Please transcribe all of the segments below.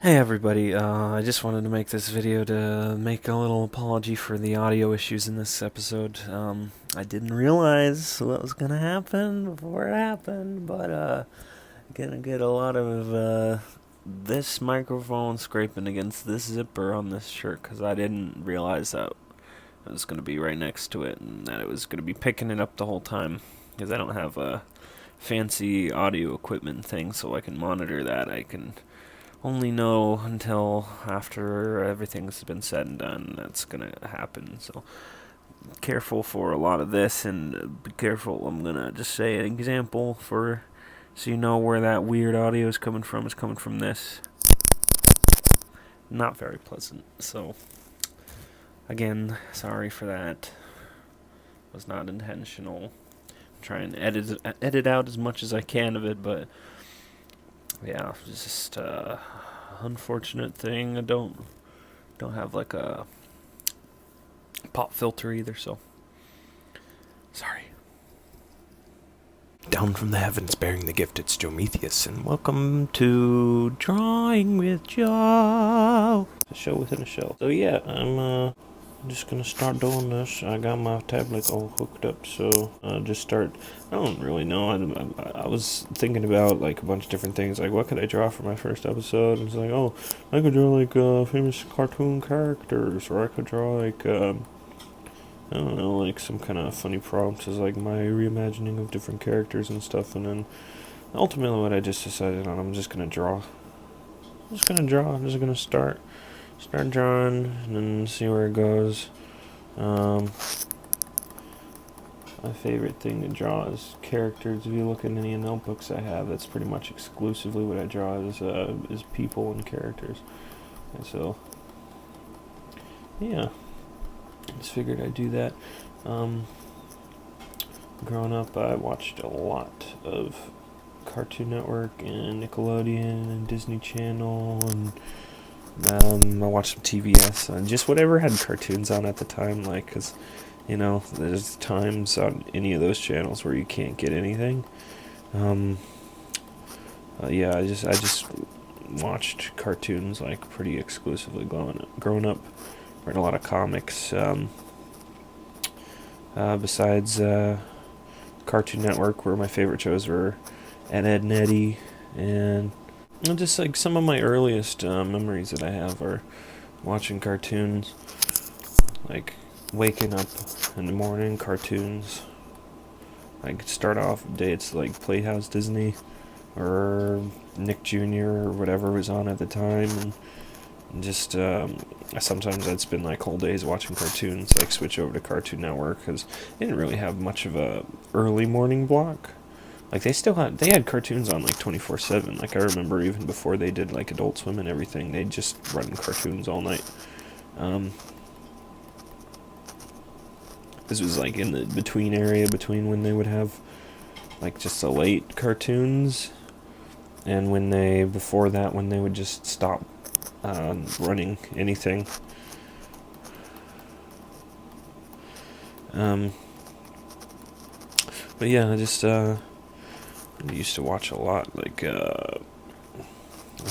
Hey everybody, I just wanted to make this video to make a little apology for the audio issues in this episode. I didn't realize what was gonna happen before it happened, but gonna get a lot of this microphone scraping against this zipper on this shirt because I didn't realize that it was gonna be right next to it and that it was gonna be picking it up the whole time because I don't have a fancy audio equipment thing so I can monitor that. I can only know until after everything's been said and done that's gonna happen. So careful for a lot of this, and be careful. I'm gonna just say an example for so you know where that weird audio is coming from. It's coming from this. Not very pleasant. So again, sorry for that. It was not intentional. Try and edit out as much as I can of it, but yeah, it's just unfortunate thing. I don't have like a pop filter either, so sorry. Down from the heavens bearing the gift, it's Jometheus, and welcome to Drawing with Joe. A show within a show. So yeah, I'm just gonna start doing this. I got my tablet all hooked up, so just start. I don't really know. I was thinking about like a bunch of different things, like what could I draw for my first episode? And it's like, oh, I could draw like famous cartoon characters, or I could draw like I don't know, like some kind of funny prompts as like my reimagining of different characters and stuff. And then ultimately, what I just decided on, I'm just gonna draw. I'm just gonna draw. I'm just gonna start drawing and then see where it goes. My favorite thing to draw is characters. If you look at any notebooks I have, that's pretty much exclusively what I draw is people and characters. And so, yeah, just figured I'd do that. Growing up, I watched a lot of Cartoon Network and Nickelodeon and Disney Channel, and I watched some TBS and just whatever had cartoons on at the time, like, because there's times on any of those channels where you can't get anything. Yeah, I just watched cartoons like pretty exclusively growing up. Read a lot of comics. Besides Cartoon Network, where my favorite shows were Ed, and Eddie, and just like some of my earliest memories that I have are watching cartoons, like waking up in the morning, cartoons. Like start off dates like Playhouse Disney or Nick Jr. or whatever was on at the time, and just sometimes I'd spend like whole days watching cartoons, like switch over to Cartoon Network because they didn't really have much of a early morning block. Like they had cartoons on like 24/7. Like I remember even before they did like Adult Swim and everything, they'd just run cartoons all night. This was like in the between area between when they would have like just the late cartoons and before that when they would just stop running anything. But yeah, I just used to watch a lot. Like I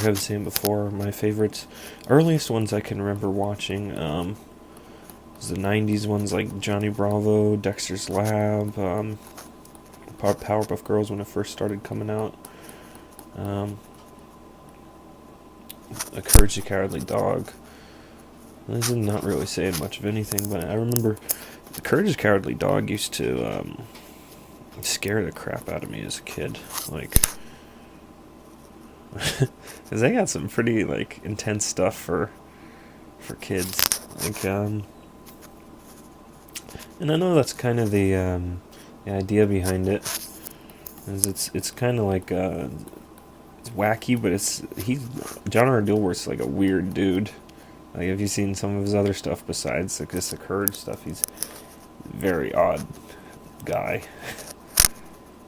have seen before, my favorites, earliest ones I can remember watching was the '90s ones like Johnny Bravo, Dexter's Lab, Powerpuff Girls when it first started coming out. A Courage the Cowardly Dog. This is not really saying much of anything, but I remember the Courage the Cowardly Dog used to scare the crap out of me as a kid. Like, because they got some pretty like intense stuff for kids. Like, and I know that's kind of the idea behind it. Is it's kind of like it's wacky, but John R. Dilworth's like a weird dude. Like, have you seen some of his other stuff besides like just the Courage stuff? He's a very odd guy,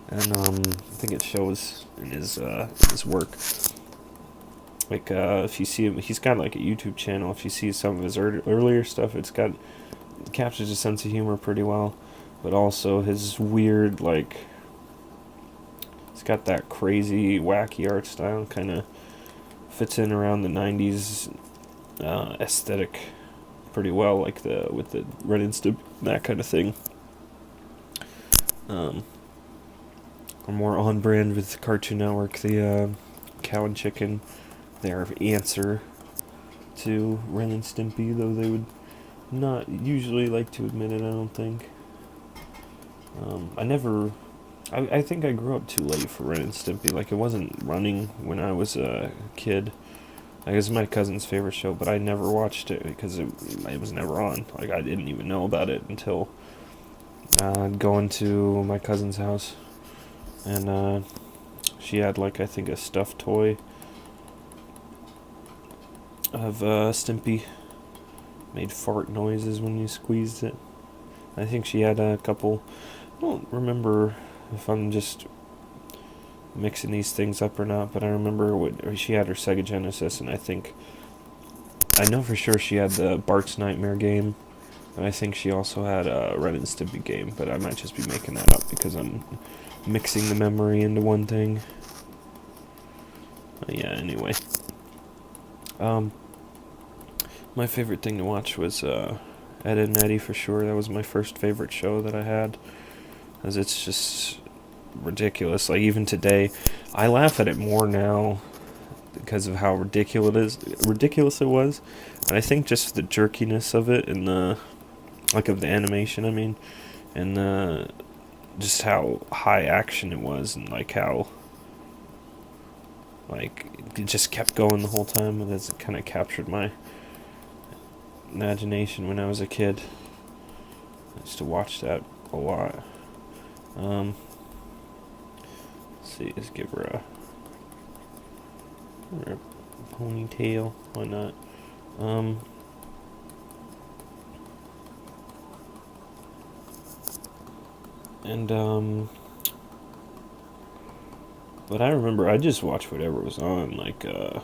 and I think it shows in his work. Like if you see him, he's got like a YouTube channel. If you see some of his earlier stuff, it captures his sense of humor pretty well, but also his weird he's got that crazy, wacky art style, kind of fits in around the 90s aesthetic pretty well, like with the Ren and Stimpy, that kind of thing. Are more on brand with Cartoon Network. The Cow and Chicken, their answer to Ren and Stimpy, though they would not usually like to admit it, I don't think. I think I grew up too late for Ren and Stimpy. Like, it wasn't running when I was a kid. Like, it was my cousin's favorite show, but I never watched it because it was never on. Like, I didn't even know about it until going to my cousin's house. And she had, like, I think a stuffed toy of Stimpy. Made fart noises when you squeezed it. I think she had a couple. I don't remember if I'm just mixing these things up or not, but I remember she had her Sega Genesis, and I know for sure she had the Bart's Nightmare game, and I think she also had a Ren and Stimpy game, but I might just be making that up because I'm mixing the memory into one thing. Yeah, anyway. My favorite thing to watch was Ed and Eddie, for sure. That was my first favorite show that I had, as it's just ridiculous. Like, even today, I laugh at it more now because of how ridiculous it was. And I think just the jerkiness of it and the of the animation, I mean, and just how high action it was, and like how it just kept going the whole time, and it kind of captured my imagination when I was a kid. I used to watch that a lot. Let's see, let's give her a ponytail. Why not? But I remember I just watched whatever was on, like, I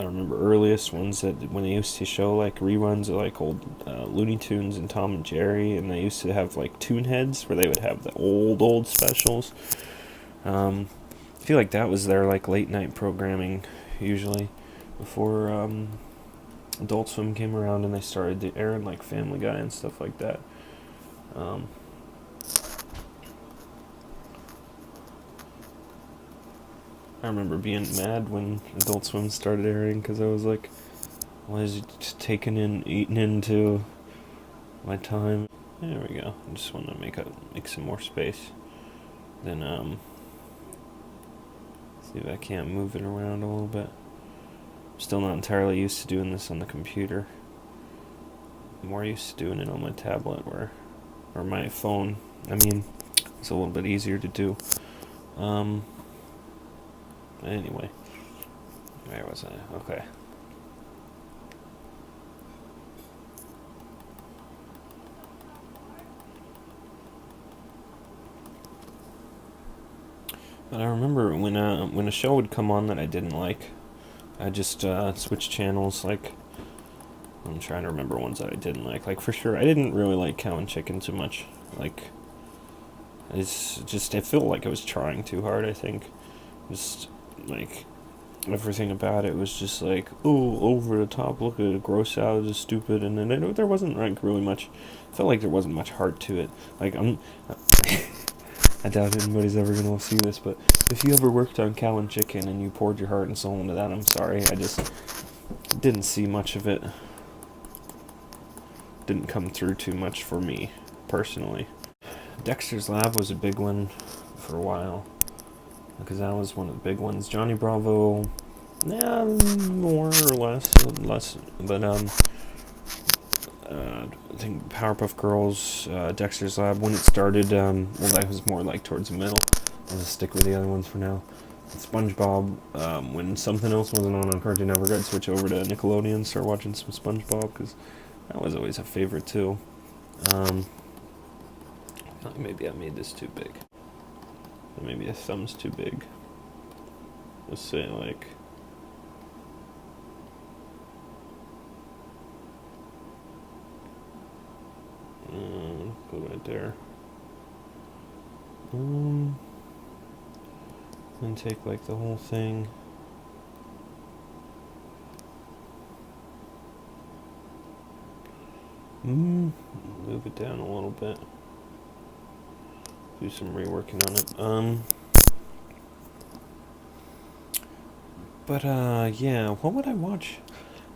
remember earliest ones that when they used to show like reruns of like old Looney Tunes and Tom and Jerry, and they used to have like Toon Heads where they would have the old specials. I feel like that was their like late night programming usually before Adult Swim came around and they started airing like Family Guy and stuff like that. I remember being mad when Adult Swim started airing because I was like, why is it just eating into my time? There we go. I just want to make some more space. Then see if I can't move it around a little bit. I'm still not entirely used to doing this on the computer. I'm more used to doing it on my tablet or my phone. I mean, it's a little bit easier to do. Anyway, where was I? Okay. But I remember when a show would come on that I didn't like, I just switch channels. Like, I'm trying to remember ones that I didn't like. Like, for sure, I didn't really like Cow and Chicken too much. Like, I felt like I was trying too hard, I think. Just, like, everything about it was just like, oh, over the top, look at it, gross out, it's stupid, and then there wasn't, like, really much, I felt like there wasn't much heart to it. Like, I doubt anybody's ever gonna see this, but if you ever worked on Cow and Chicken and you poured your heart and soul into that, I'm sorry, I just didn't see much of it. Didn't come through too much for me, personally. Dexter's Lab was a big one for a while, because that was one of the big ones. Johnny Bravo, yeah, more or less, but I think Powerpuff Girls, Dexter's Lab, when it started, that was more like towards the middle. I'll just stick with the other ones for now. SpongeBob, when something else wasn't on Cartoon Network, I'd switch over to Nickelodeon and start watching some SpongeBob, because that was always a favorite too. Maybe I made this too big. Maybe a thumb's too big. Let's say like... go right there. and take like the whole thing. Move it down a little bit. Do some reworking on it. But yeah, what would I watch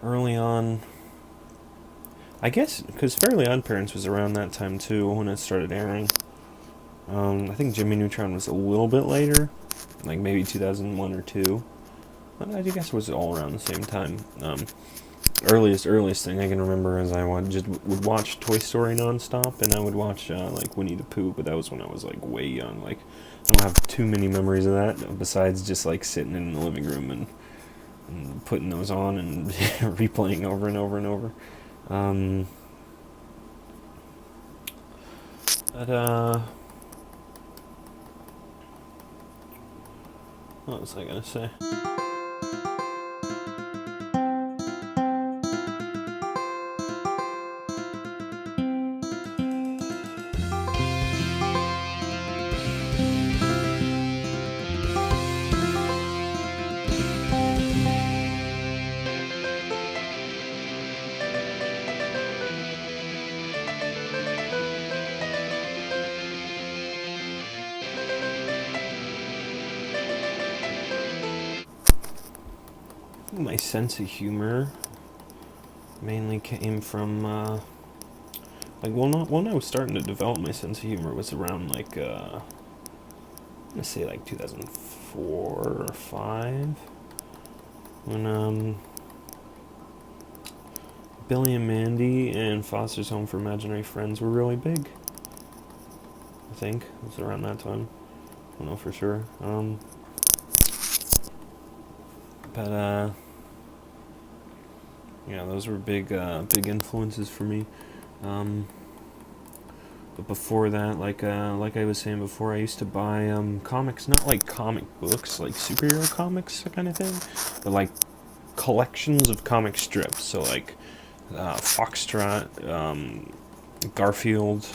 early on? I guess because Fairly Odd Parents was around that time too when it started airing. I think Jimmy Neutron was a little bit later, like maybe 2001 or 2. But I guess it was all around the same time. Earliest thing I can remember is I would watch Toy Story nonstop, and I would watch like Winnie the Pooh, but that was when I was like way young. Like I don't have too many memories of that besides just like sitting in the living room and putting those on and replaying over and over and over. But what was I gonna say? My sense of humor mainly came from when I was starting to develop my sense of humor was around like I'm gonna say like 2004 or 5 when Billy and Mandy and Foster's Home for Imaginary Friends were really big. I think it was around that time. I don't know for sure. But yeah, those were big influences for me. But before that, like I was saying before, I used to buy comics, not like comic books, like superhero comics kind of thing, but like collections of comic strips. So like Foxtrot, Garfield.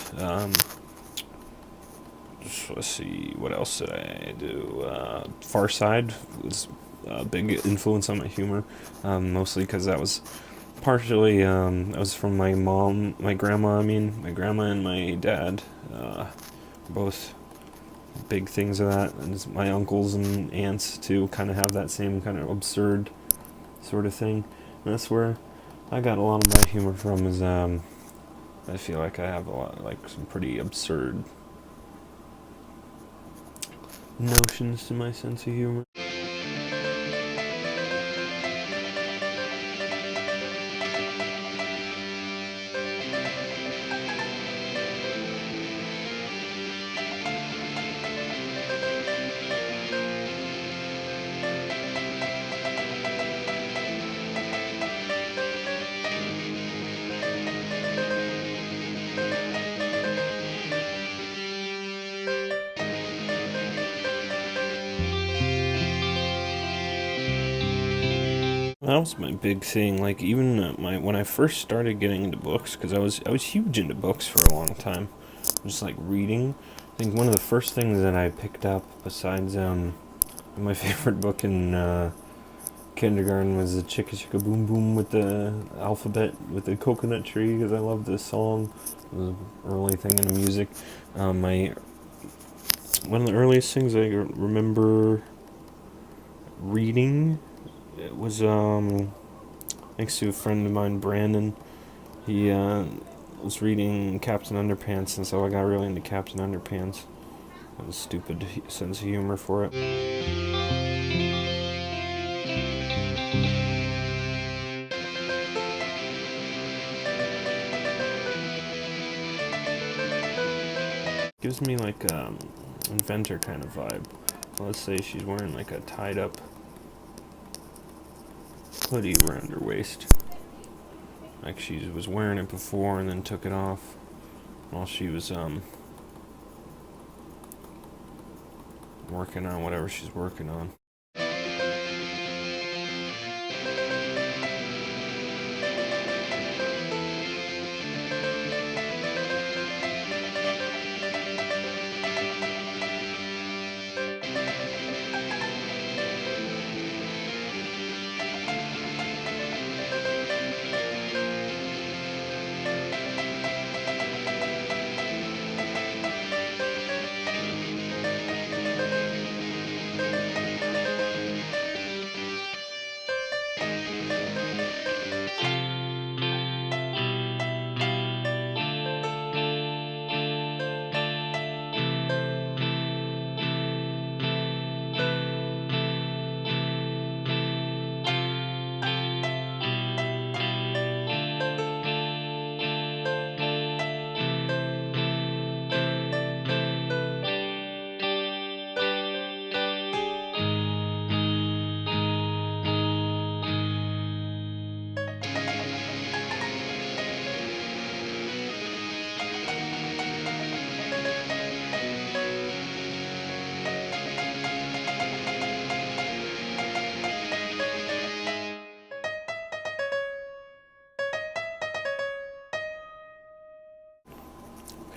Let's see, what else did I do? Far Side was a big influence on my humor, mostly because that was partially that was from my grandma and my dad, both big things of that, and my uncles and aunts too kind of have that same kind of absurd sort of thing. And that's where I got a lot of my humor from. Is I feel like I have a lot, like some pretty absurd notions to my sense of humor. That was my big thing. Like even when I first started getting into books, because I was huge into books for a long time, just like reading. I think one of the first things that I picked up, besides my favorite book in kindergarten, was the Chicka Chicka Boom Boom with the alphabet with the coconut tree, because I loved this song. It was an early thing in the music. One of the earliest things I remember reading. It was thanks to a friend of mine, Brandon. He was reading Captain Underpants, and so I got really into Captain Underpants. I have a stupid sense of humor for it. Gives me like inventor kind of vibe. So let's say she's wearing like a tied up hoodie around her waist, like she was wearing it before and then took it off while she was working on whatever she's working on.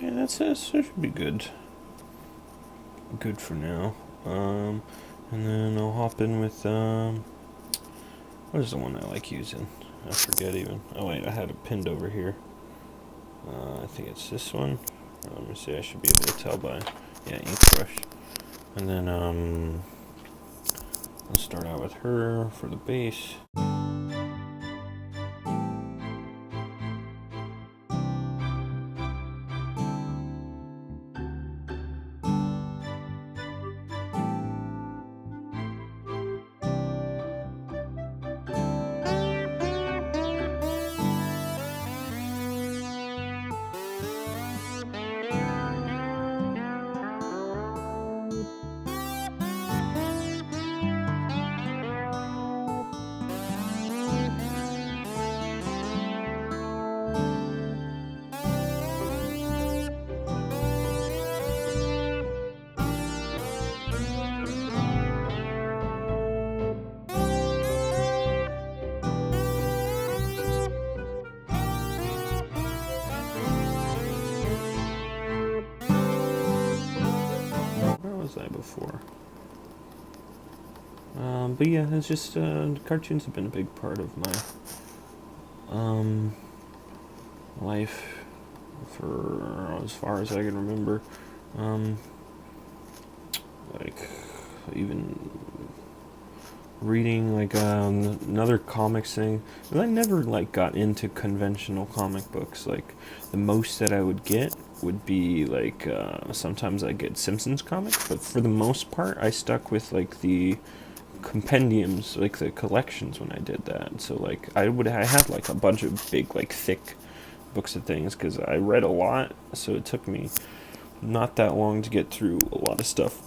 Okay, that's it. That should be good. Good for now. And then I'll hop in with, what is the one I like using? I forget even. Oh wait, I had it pinned over here. I think it's this one. Let me see, I should be able to tell by, yeah, ink brush. And then, let's start out with her for the base. Where was I before? But yeah, it's just, cartoons have been a big part of my, life for as far as I can remember. Like, even reading, like, another comics thing. I never, like, got into conventional comic books. Like, the most that I would get would be, like, sometimes I get Simpsons comics, but for the most part, I stuck with, like, the compendiums, like the collections when I did that. So like I had like a bunch of big, like, thick books of things because I read a lot, so it took me not that long to get through a lot of stuff.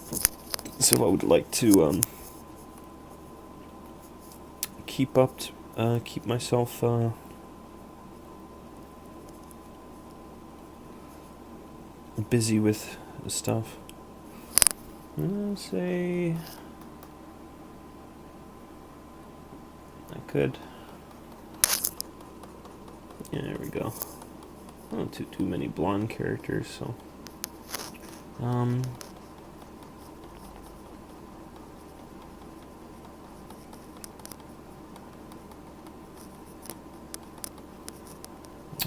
So I would like to keep myself busy with stuff. Say I could. Yeah, there we go. Not too many blonde characters, so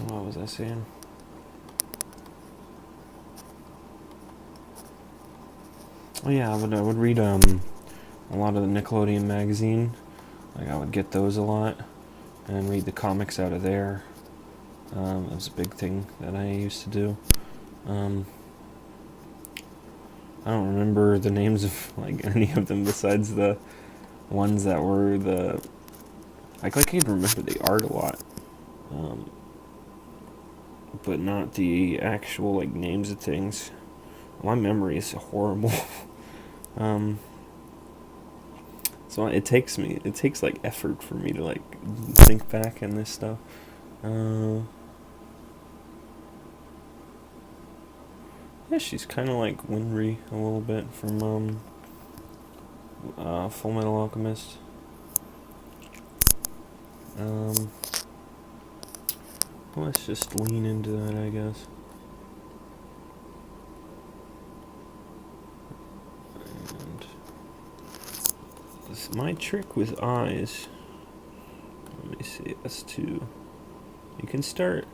what was I saying? Oh yeah, I would read a lot of the Nickelodeon magazine. Like I would get those a lot and read the comics out of there. That was a big thing that I used to do. I don't remember the names of like any of them besides the ones that were the I can remember the art a lot, but not the actual like names of things. My memory is horrible. So it takes like effort for me to like think back on this stuff. Yeah, she's kind of like Winry a little bit from Full Metal Alchemist. Let's just lean into that, I guess. And my trick with eyes. Let me see. That's two. You can start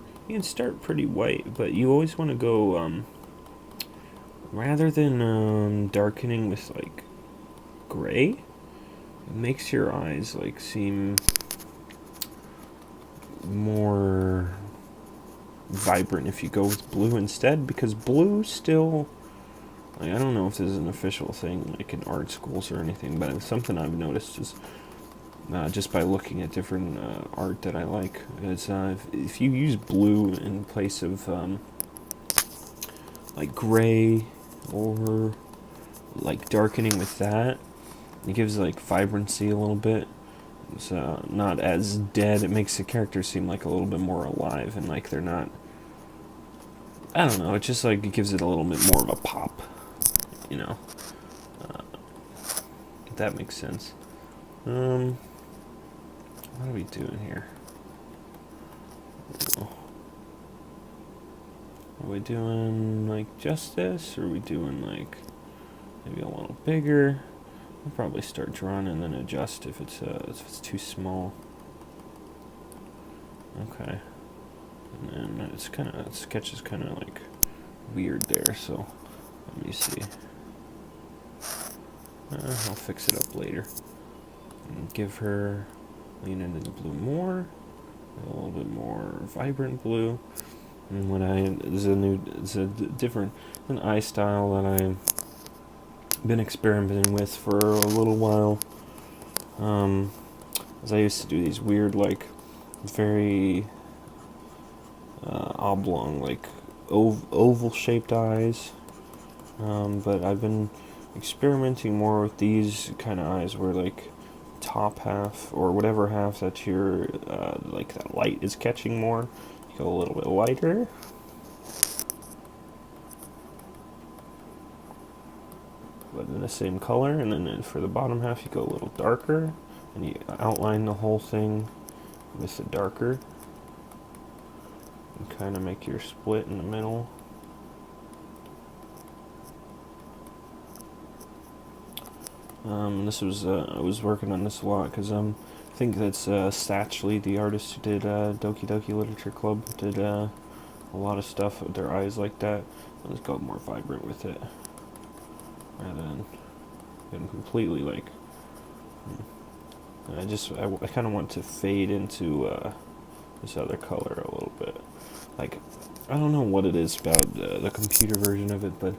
pretty white, but you always want to go rather than darkening with like gray. It makes your eyes like seem more vibrant if you go with blue instead, because blue still, like, I don't know if this is an official thing like in art schools or anything, but it's something I've noticed is just by looking at different art that I like is if you use blue in place of like gray or like darkening with that, it gives like vibrancy a little bit. It's not as dead. It makes the characters seem like a little bit more alive and like they're not, I don't know, it just like it gives it a little bit more of a pop, you know. If that makes sense. What are we doing here? Are we doing like just this, or are we doing like maybe a little bigger? I'll probably start drawing and then adjust if it's too small. Okay. And then it's kind of, sketch is kind of like weird there, so let me see. I'll fix it up later. And give her, lean into the blue more, a little bit more vibrant blue. And what it's a different, an eye style that I've been experimenting with for a little while. As I used to do these weird, like, very oblong, like oval-shaped eyes. But I've been experimenting more with these kind of eyes where, like, top half, or whatever half that your, like, that light is catching more, you go a little bit lighter. But in the same color, and then for the bottom half you go a little darker, and you outline the whole thing with the darker, and kind of make your split in the middle. This was I was working on this a lot because I think that's Satchley, the artist who did Doki Doki Literature Club, did a lot of stuff with their eyes like that. Let's go more vibrant with it, rather than getting completely like. I kind of want to fade into this other color a little bit. Like, I don't know what it is about the computer version of it, but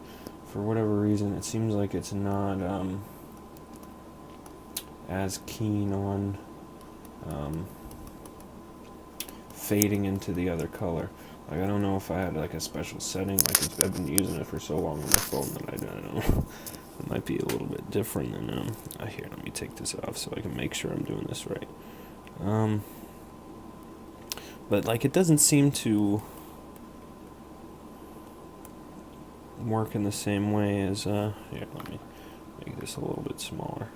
for whatever reason, it seems like it's not as keen on fading into the other color. Like, I don't know if I had like a special setting. Like, I've been using it for so long on my phone that I don't know. It might be a little bit different than here, let me take this off so I can make sure I'm doing this right. But like, it doesn't seem to work in the same way as here, let me make this a little bit smaller.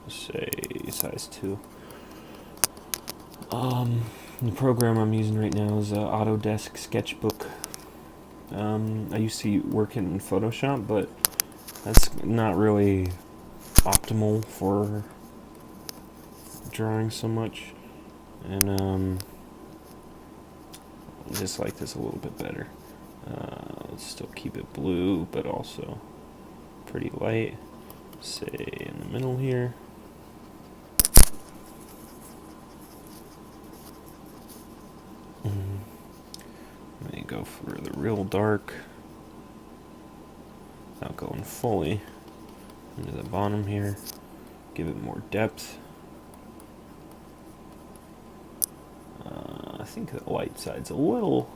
Let's say size 2. The program I'm using right now is Autodesk Sketchbook. I used to work in Photoshop, but that's not really optimal for drawing so much, and I just like this a little bit better. Let's still keep it blue, but also pretty light. Say in the middle here. Let me go for the real dark, without going fully into the bottom here. Give it more depth. I think the light side's a little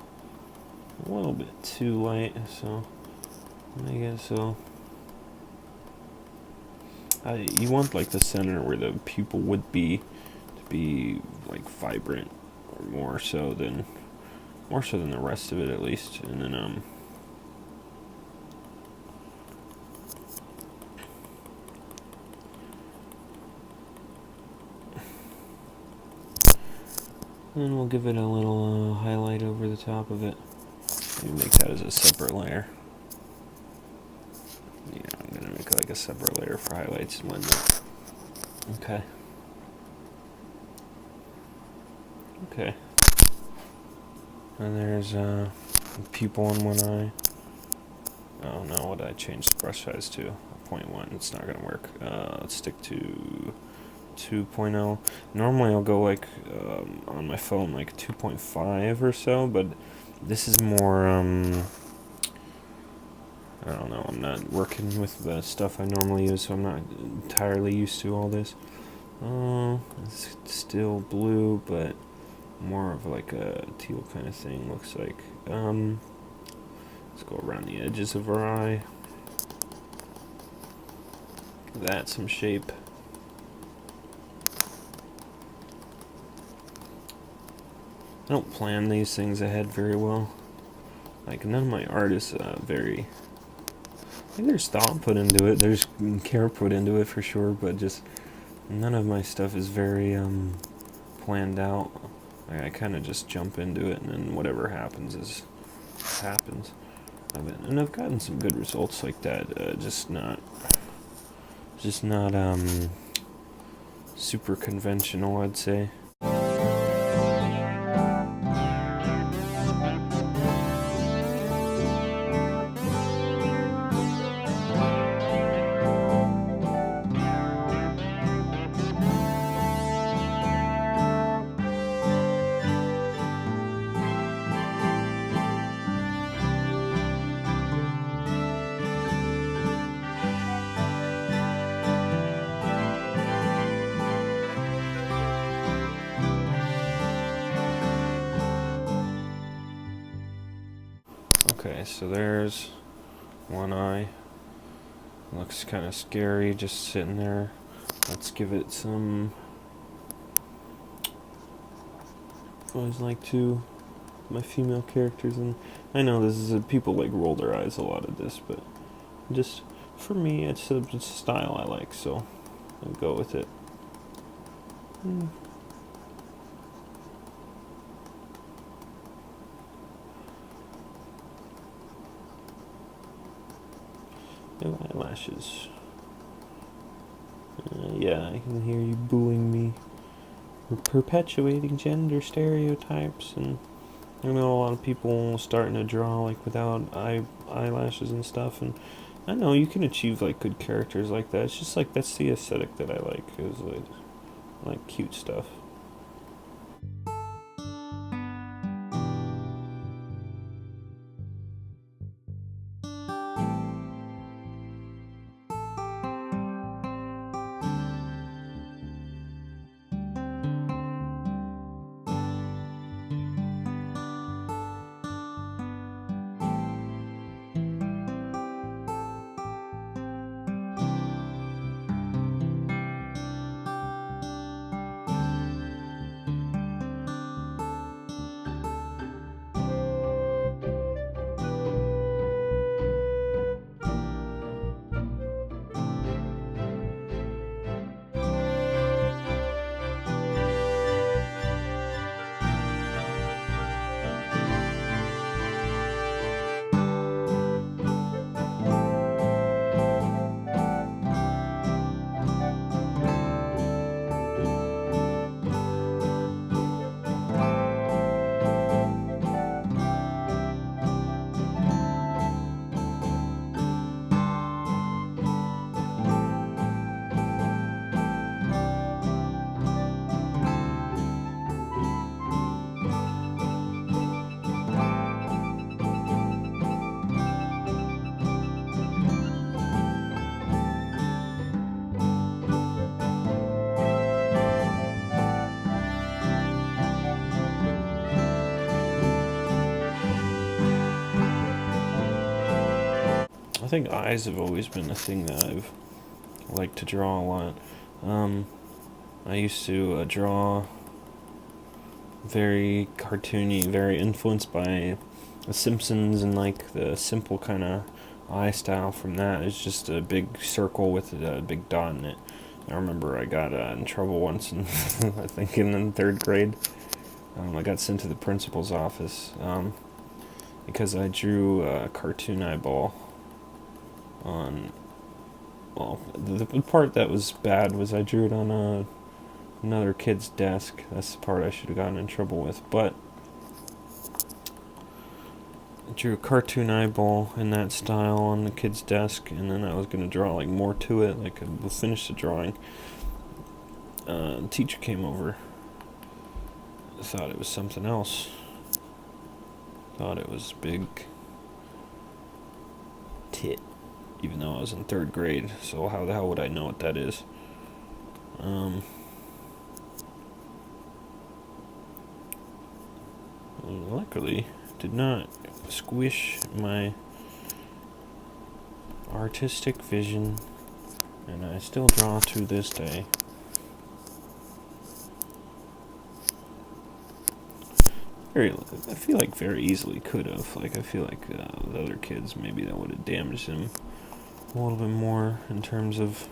bit too light, so make it so. You want like the center where the pupil would be to be like vibrant, or more so than the rest of it, at least. And then and we'll give it a little highlight over the top of it. Maybe make that as a separate layer. Yeah, I'm gonna make like a separate layer for highlights and whatnot. Okay. Okay. And there's a pupil in one eye. Oh no, what did I change the brush size to? 0.1. It's not gonna work. Let's stick to 2.0. Normally I'll go like on my phone like 2.5 or so, but this is more I don't know, I'm not working with the stuff I normally use, so I'm not entirely used to all this. It's still blue, but more of like a teal kind of thing, looks like. Let's go around the edges of our eye. Give that some shape. I don't plan these things ahead very well. Like, none of my art is very... I think there's thought put into it, there's care put into it for sure, but just none of my stuff is very planned out. Like, I kind of just jump into it, and then whatever happens is happens. I've gotten some good results like that. Just not super conventional, I'd say. Okay, so there's one eye. Looks kind of scary just sitting there. Let's give it some. I always like to my female characters, and I know this is people like roll their eyes a lot at this, but just for me, it's a style I like, so I'll go with it. No eyelashes. Yeah, I can hear you booing me. We're perpetuating gender stereotypes, and I know a lot of people starting to draw like without eyelashes and stuff, and I know you can achieve like good characters like that. It's just like that's the aesthetic that I like, is like cute stuff. I think eyes have always been a thing that I've liked to draw a lot. I used to draw very cartoony, very influenced by The Simpsons and like the simple kind of eye style from that. It's just a big circle with a big dot in it. I remember I got in trouble once, in, I think in third grade. I got sent to the principal's office because I drew a cartoon eyeball on. Well, the part that was bad was I drew it on another kid's desk. That's the part I should have gotten in trouble with. But I drew a cartoon eyeball in that style on the kid's desk, and then I was going to draw like more to it. Like we'll finish the drawing. The teacher came over. I thought it was something else. Thought it was big tit. Even though I was in third grade, so how the hell would I know what that is? Luckily, did not squish my artistic vision, and I still draw to this day. I feel like very easily could have. Like I feel like the other kids maybe that would have damaged him a little bit more in terms of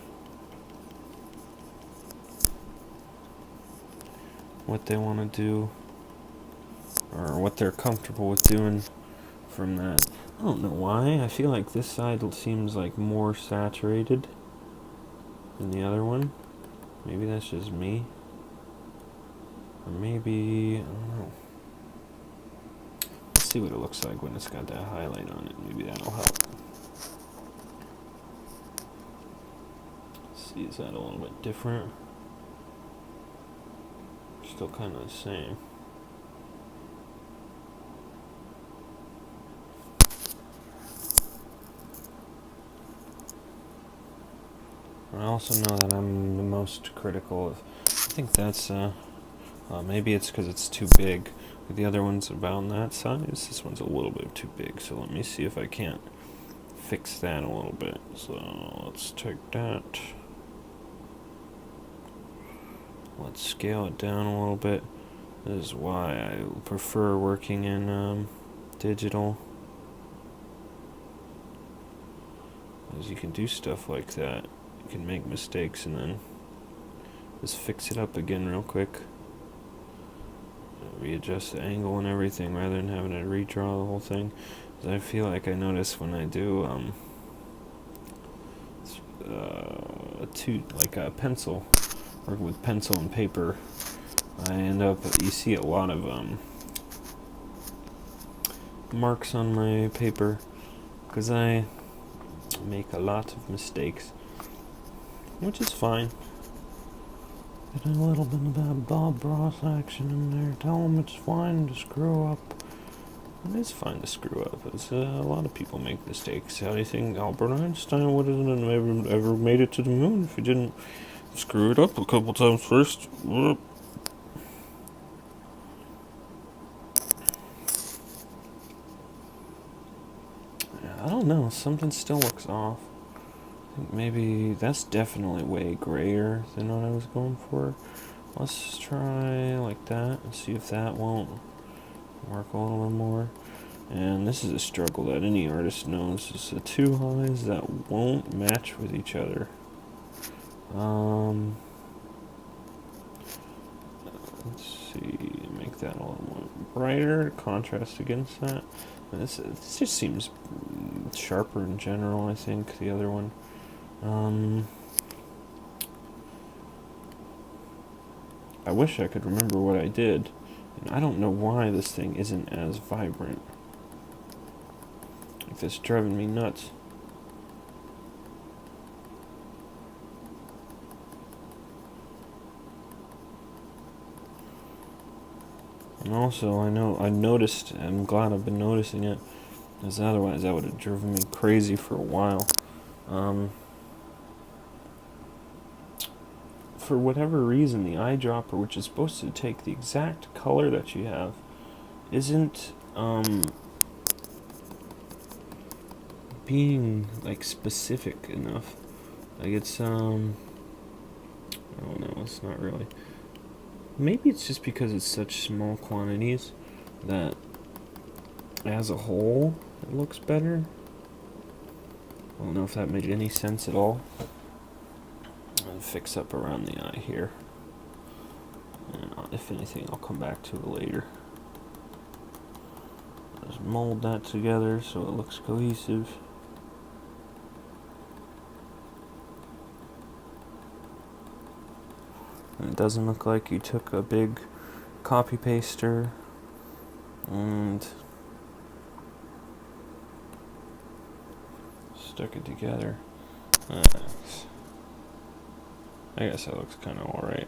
what they want to do or what they're comfortable with doing from that. I don't know why. I feel like this side seems like more saturated than the other one. Maybe that's just me. Or maybe, I don't know. Let's see what it looks like when it's got that highlight on it. Maybe that'll help. Let's see, is that a little bit different? Still kind of the same. I also know that I'm the most critical of. I think that's maybe it's because it's too big. The other one's about that size. This one's a little bit too big. So let me see if I can't fix that a little bit. So let's take that. Let's scale it down a little bit. This is why I prefer working in digital. Because you can do stuff like that. You can make mistakes and then just fix it up again real quick. Readjust the angle and everything rather than having to redraw the whole thing. I feel like I notice when I do like a pencil, working with pencil and paper, I end up, you see a lot of marks on my paper because I make a lot of mistakes, which is fine. Get a little bit of that Bob Ross action in there. Tell them it's fine to screw up. It is fine to screw up. It's, a lot of people make mistakes. How do you think Albert Einstein would have ever made it to the moon if he didn't screw it up a couple times first? I don't know. Something still looks off. I think maybe that's definitely way grayer than what I was going for. Let's try like that and see if that won't work a little bit more. And this is a struggle that any artist knows. It's the two highs that won't match with each other. Let's see, make that a little more brighter, contrast against that. This just seems sharper in general, I think, the other one. I wish I could remember what I did. And I don't know why this thing isn't as vibrant. Like, this driving me nuts. And also, I'm glad I've been noticing it, because otherwise that would have driven me crazy for a while. For whatever reason, the eyedropper, which is supposed to take the exact color that you have, isn't being like specific enough. Like, it's I don't know, it's not really. Maybe it's just because it's such small quantities that as a whole it looks better. I don't know if that made any sense at all. I'll fix up around the eye here, and if anything I'll come back to it later. Just mold that together so it looks cohesive. And it doesn't look like you took a big copy paster and stuck it together. I guess that looks kind of alright.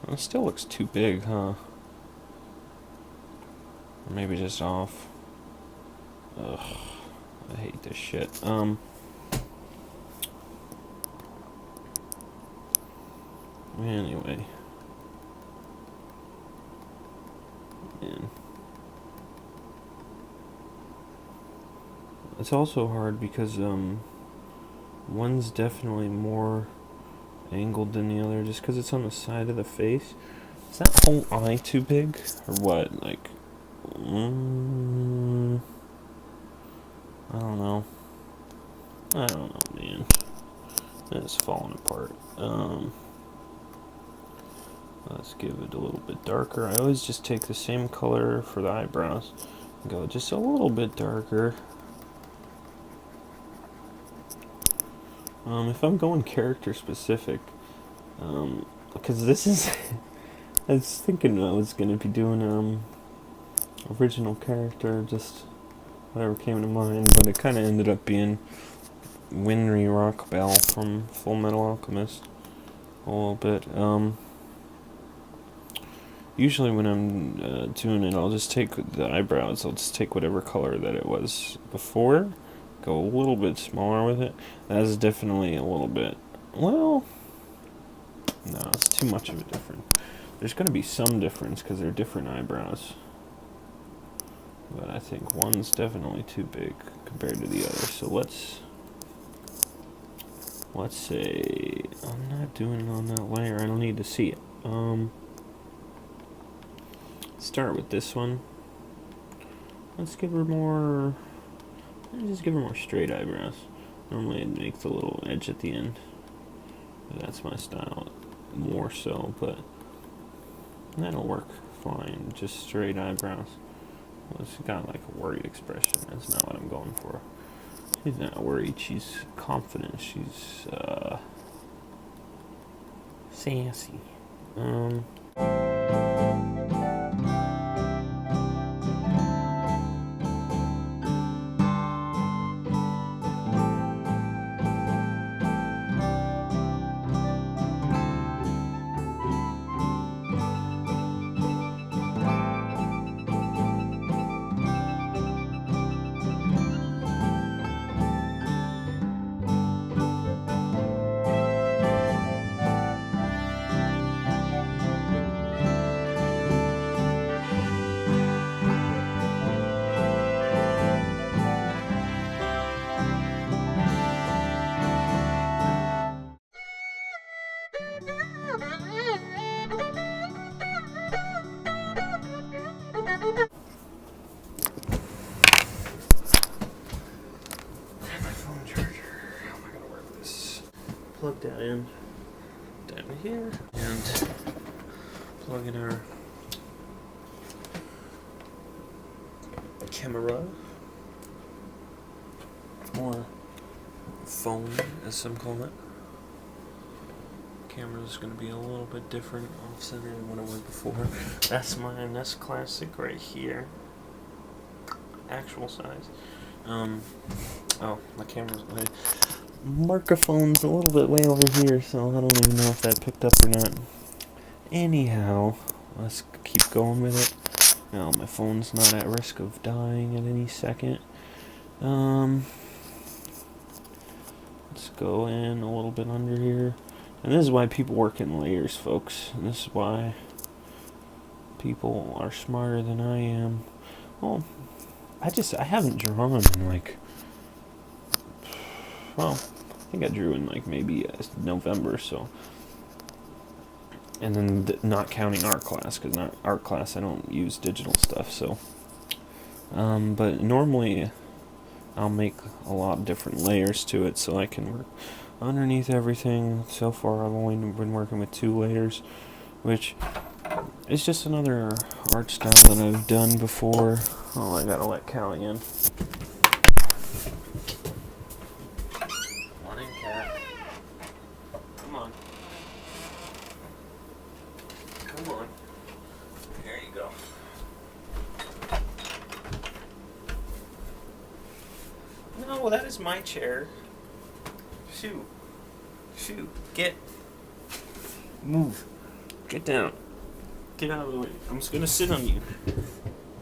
Well, it still looks too big, huh? Or maybe just off. Ugh, I hate this shit. Anyway. Man. It's also hard because, one's definitely more angled than the other just because it's on the side of the face. Is that whole eye too big? Or what? Like, I don't know. I don't know, man. It's falling apart. Let's give it a little bit darker. I always just take the same color for the eyebrows Go just a little bit darker. If I'm going character specific, because this is, I was thinking I was gonna be doing original character, just whatever came to mind, but it kind of ended up being Winry Rockbell from Full Metal Alchemist a little bit. Usually when I'm doing it, I'll just take the eyebrows, I'll just take whatever color that it was before, go a little bit smaller with it. That is definitely a little bit, well, no, it's too much of a difference. There's going to be some difference because they're different eyebrows. But I think one's definitely too big compared to the other. So let's say, I'm not doing it on that layer, I don't need to see it. Start with this one. Let's give her more, just give her more straight eyebrows. Normally it makes a little edge at the end. That's my style more so, but that'll work fine. Just straight eyebrows. Well, she's got like a worried expression. That's not what I'm going for. She's not worried. She's confident. She's sassy. Plug that in down here and plug in our camera or phone, as some call it. Camera's going to be a little bit different off-center than what it was before. That's mine. That's classic right here. Actual size. Oh, my camera's my microphone's a little bit way over here, so I don't even know if that picked up or not. Anyhow, let's keep going with it. Now my phone's not at risk of dying at any second. Let's go in a little bit under here. And this is why people work in layers, folks. And this is why people are smarter than I am. Well, I haven't drawn in like, well, I think I drew in like maybe November, so. And then not counting art class, because not art class I don't use digital stuff, so. But normally I'll make a lot of different layers to it so I can work underneath everything. So far I've only been working with 2 layers, which is just another art style that I've done before. Oh, I gotta let Callie in. Come on in, cat. Come on. Come on. There you go. No, that is my chair. Shoot. Shoot. Get. Move. Get down. Get out of the way. I'm just gonna sit on you.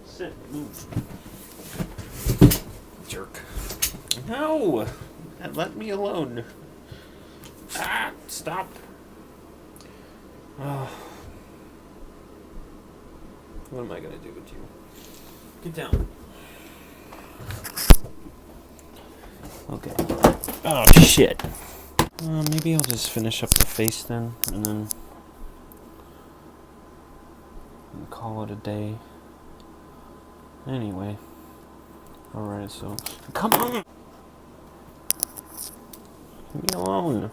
Sit. Move. Jerk. No! Let me alone. Ah! Stop. Oh. What am I gonna do with you? Get down. Okay. Oh, shit. Maybe I'll just finish up the face then, and then call it a day. Anyway. Alright, so. Come on! Leave me alone.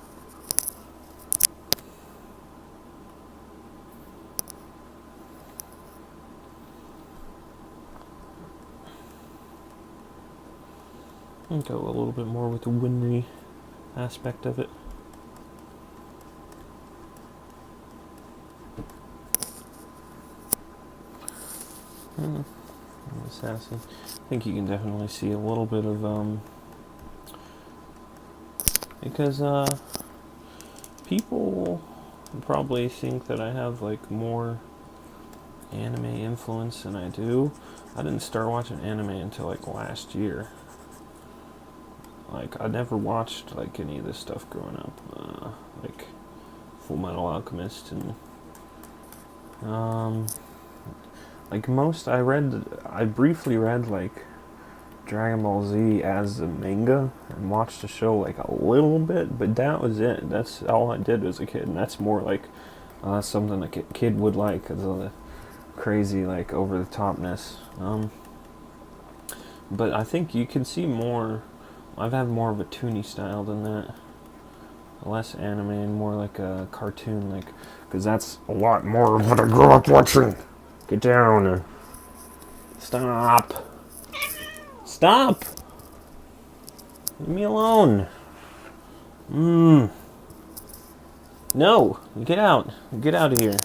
Go a little bit more with the Winry aspect of it. Sassy. I think you can definitely see a little bit of because people probably think that I have like more anime influence than I do. I didn't start watching anime until like last year. Like I never watched like any of this stuff growing up, like Full Metal Alchemist and like most I briefly read like Dragon Ball Z as a manga and watched the show like a little bit, but that was it. That's all I did as a kid, and that's more like something a kid would like, because of the crazy like over the topness. But I think you can see more. I've had more of a toony style than that, less anime and more like a cartoon, like, because that's a lot more of what I grew up watching. Get down. Stop. Stop. Leave me alone. No, get out. Get out of here.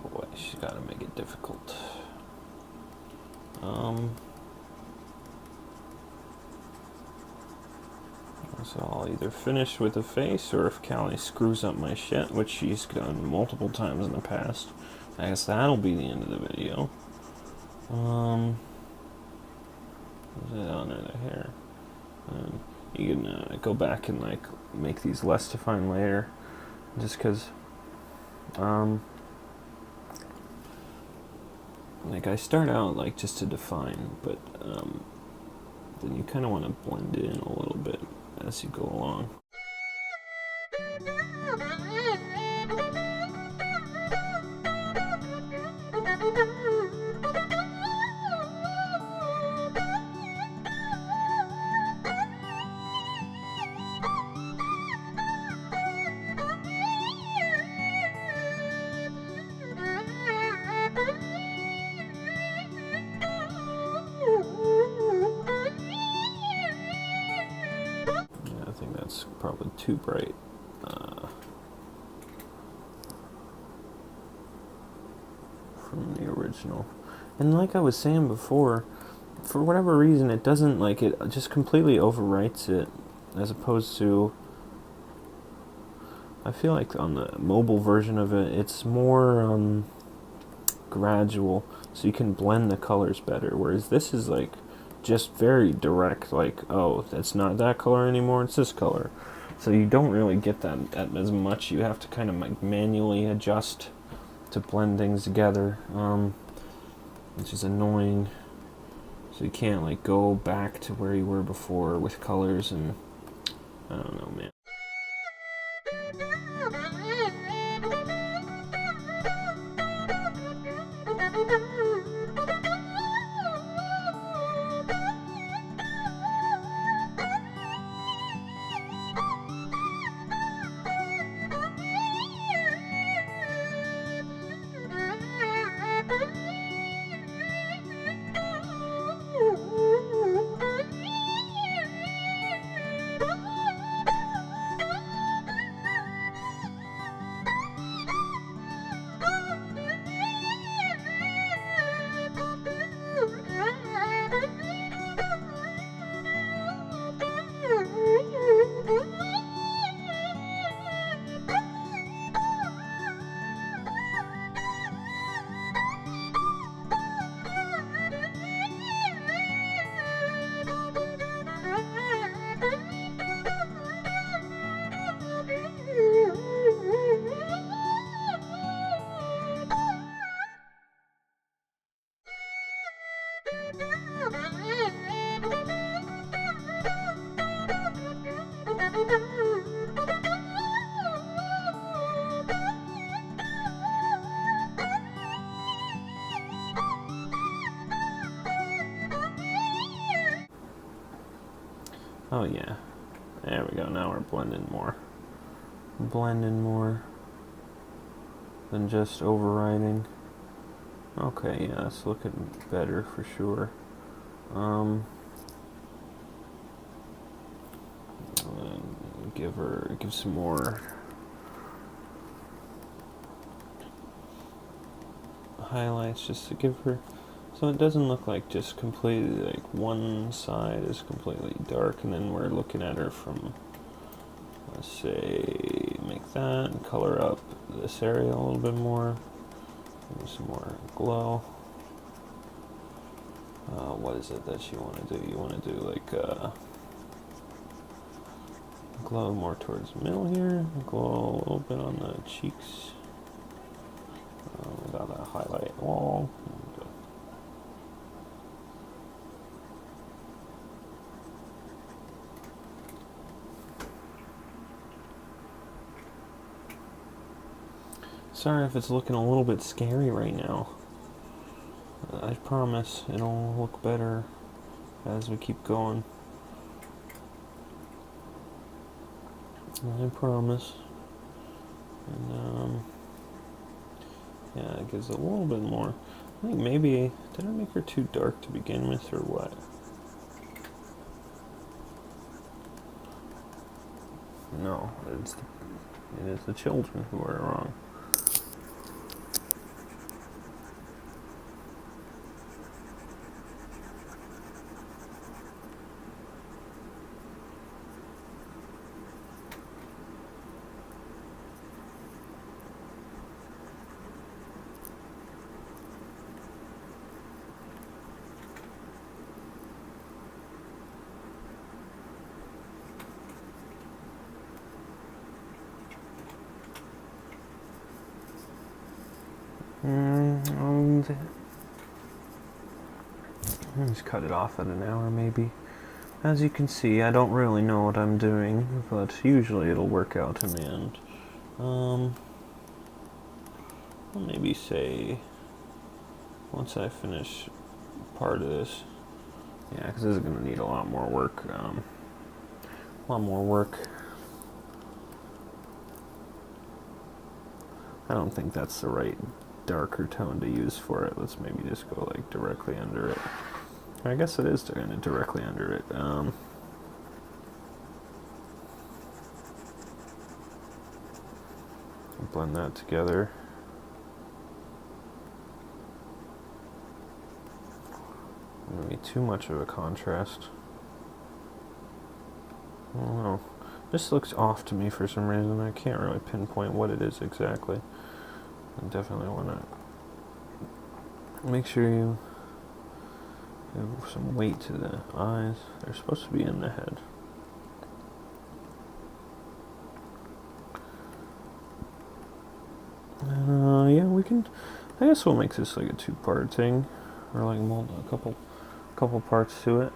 Boy, she's got to make it difficult. So I'll either finish with the face, or if Callie screws up my shit, which she's done multiple times in the past, I guess that'll be the end of the video. Is it on the hair? You can go back and like make these less defined later, just because like I start out like just to define, but then you kind of want to blend it in a little bit as you go along. I think that's probably too bright. From the original. And like I was saying before, for whatever reason, it doesn't, like, it just completely overwrites it, as opposed to, I feel like on the mobile version of it, it's more gradual, so you can blend the colors better, whereas this is like just very direct, like, oh, that's not that color anymore, it's this color. So you don't really get that as much. You have to kind of like manually adjust to blend things together, which is annoying. So you can't like go back to where you were before with colors, and I don't know, man. Oh yeah. There we go. Now we're blending more. Blending more than just overriding. Okay, yeah, it's looking better for sure. Give some more highlights just to give her, so it doesn't look like just completely like one side is completely dark and then we're looking at her from, let's say, make that and color up this area a little bit more, maybe some more glow. What is it that you want to do? You want to do like glow more towards the middle here, glow a little bit on the cheeks without that highlight wall. Sorry if it's looking a little bit scary right now. I promise it'll look better as we keep going. I promise. And yeah, it gives a little bit more. I think maybe, did I make her too dark to begin with or what? No, it is the children who are wrong. Let's cut it off at an hour maybe. As you can see, I don't really know what I'm doing, but usually it'll work out in the end. I'll maybe say, once I finish part of this, yeah, because this is going to need a lot more work. I don't think that's the right darker tone to use for it. Let's maybe just go like directly under it. I guess it is kind of directly under it. Blend that together. Maybe too much of a contrast. I don't know. This looks off to me for some reason. I can't really pinpoint what it is exactly. I definitely want to make sure you give some weight to the eyes. They're supposed to be in the head. Yeah, we can. I guess we'll make this like a two-part thing, or like a couple parts to it.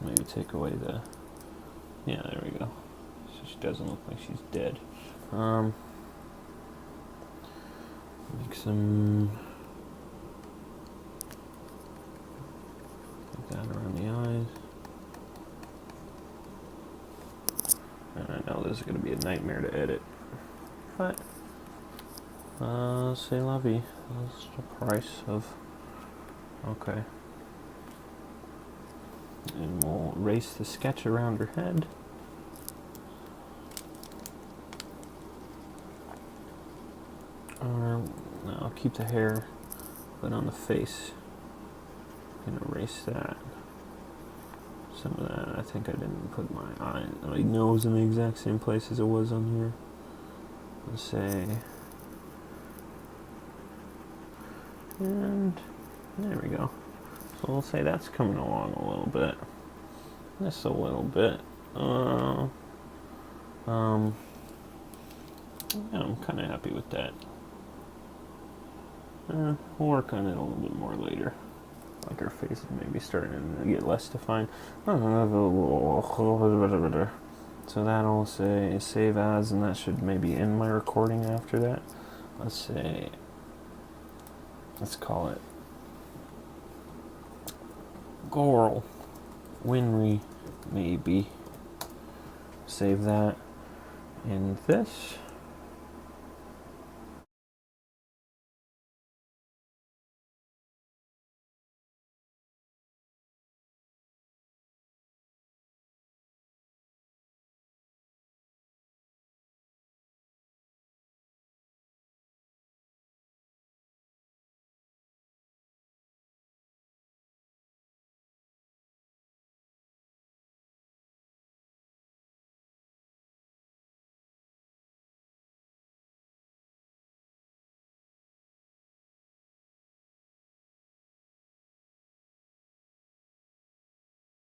Maybe take away the. Yeah, there we go. So she doesn't look like she's dead. Make some. Put that around the eyes. And I know this is going to be a nightmare to edit. But, c'est la vie. That's the price of. Okay. And we'll erase the sketch around her head. Or, no, I'll keep the hair, but on the face, and erase that. Some of that, I think I didn't put my nose in the exact same place as it was on here. Let's say, and there we go. So we'll say that's coming along a little bit. Just a little bit. Yeah, I'm kind of happy with that. We'll work on it a little bit more later. Like her face is maybe starting to get less defined. So that'll say save as, and that should maybe end my recording after that. Let's call it Gorl. Winry, maybe. Save that in this.